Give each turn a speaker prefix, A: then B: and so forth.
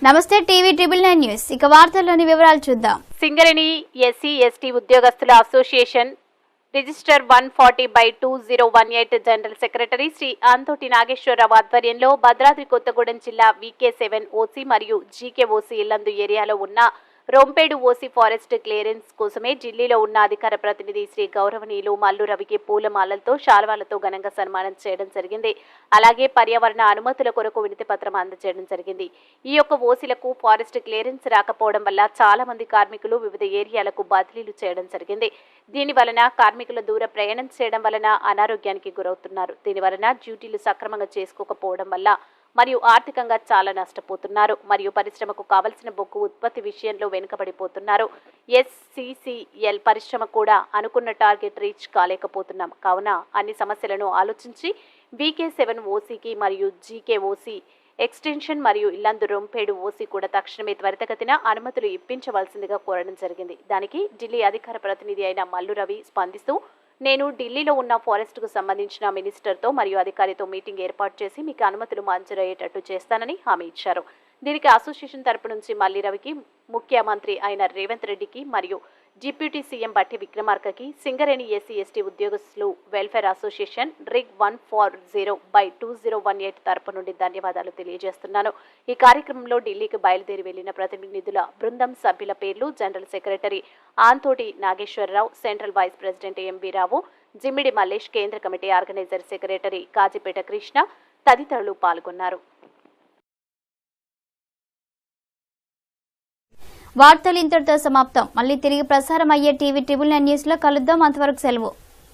A: నమస్తే TV triple 9 news ఇక వార్తల్లోని వివరాలు చూద్దాం.
B: సింగరేణి ఎస్సీ ఎస్టీ ఉద్యోగస్తుల association register 140/2018 general secretary Shri Anthoti Nageswararao ఆధ్వర్యంలో భద్రాద్రి కొత్తగూడెం జిల్లా VK7 ఓసీ మరియు GK ఓసీ ఇల్లందు ఏరియాలో ఉన్న రొంపేడు ఓసీ ఫారెస్ట్ క్లియరెన్స్ కోసమే ఢిల్లీలో ఉన్న అధికార ప్రతినిధి శ్రీ గౌరవనీయులు మల్లు రవికి పూలమాలలతో శాల్వాలతో ఘనంగా సన్మానం చేయడం జరిగింది. అలాగే పర్యావరణ అనుమతుల కొరకు వినతి పత్రం అందజేయడం జరిగింది. ఈ యొక్క ఓసీలకు ఫారెస్ట్ క్లియరెన్స్ రాకపోవడం వల్ల చాలా మంది కార్మికులు వివిధ ఏరియాలకు బదిలీలు చేయడం జరిగింది. దీని వలన కార్మికుల దూర ప్రయాణం చేయడం వలన అనారోగ్యానికి గురవుతున్నారు. దీని వలన డ్యూటీలు సక్రమంగా చేసుకోకపోవడం వల్ల మరియు ఆర్థికంగా చాలా నష్టపోతున్నారు. మరియు పరిశ్రమకు కావలసిన బొగ్గు ఉత్పత్తి విషయంలో వెనుకబడిపోతున్నారు. SCCL పరిశ్రమ కూడా అనుకున్న టార్గెట్ రీచ్ కాలేకపోతున్నాం. కావున అన్ని సమస్యలను ఆలోచించి VK7 ఓసీకి మరియు GK ఓసీ ఎక్స్టెన్షన్ మరియు ఇల్లందు రొంపేడు ఓసీ కూడా తక్షణమే త్వరితగతిన అనుమతులు ఇప్పించవలసిందిగా కోరడం జరిగింది. దానికి ఢిల్లీ అధికార ప్రతినిధి అయిన మల్లు రవి స్పందిస్తూ, నేను ఢిల్లీలో ఉన్న ఫారెస్ట్కు సంబంధించిన మినిస్టర్తో మరియు అధికారితో మీటింగ్ ఏర్పాటు చేసి మీకు అనుమతులు మంజూరయ్యేటట్టు చేస్తానని హామీ ఇచ్చారు. దీనికి అసోసియేషన్ తరపు నుంచి మల్లి రవికి, ముఖ్యమంత్రి అయిన రేవంత్ రెడ్డికి మరియు డిప్యూటీ సీఎం బట్టి విక్రమార్కకి, సింగరేణి ఎస్సీ ఎస్టీ ఉద్యోగస్తులు వెల్ఫేర్ అసోసియేషన్ రిగ్ 140/2018 తరపు నుండి ధన్యవాదాలు తెలియజేస్తున్నాను. ఈ కార్యక్రమంలో ఢిల్లీకి బయలుదేరి వెళ్లిన ప్రతినిధుల బృందం సభ్యుల పేర్లు general secretary Anthoti Nageswararao, central vice president MV Rao, Jimmidi Mallesh, కేంద్ర committee organiser secretary Kazipet Krishna తదితరులు పాల్గొన్నారు.
A: వార్తలు ఇంతటితో సమాప్తం. మళ్ళీ తిరిగి ప్రసారం అయ్యే టీవీ ట్రిబుల్ 9 న్యూస్ లో కలుద్దాం. అంతవరకు సెలవు.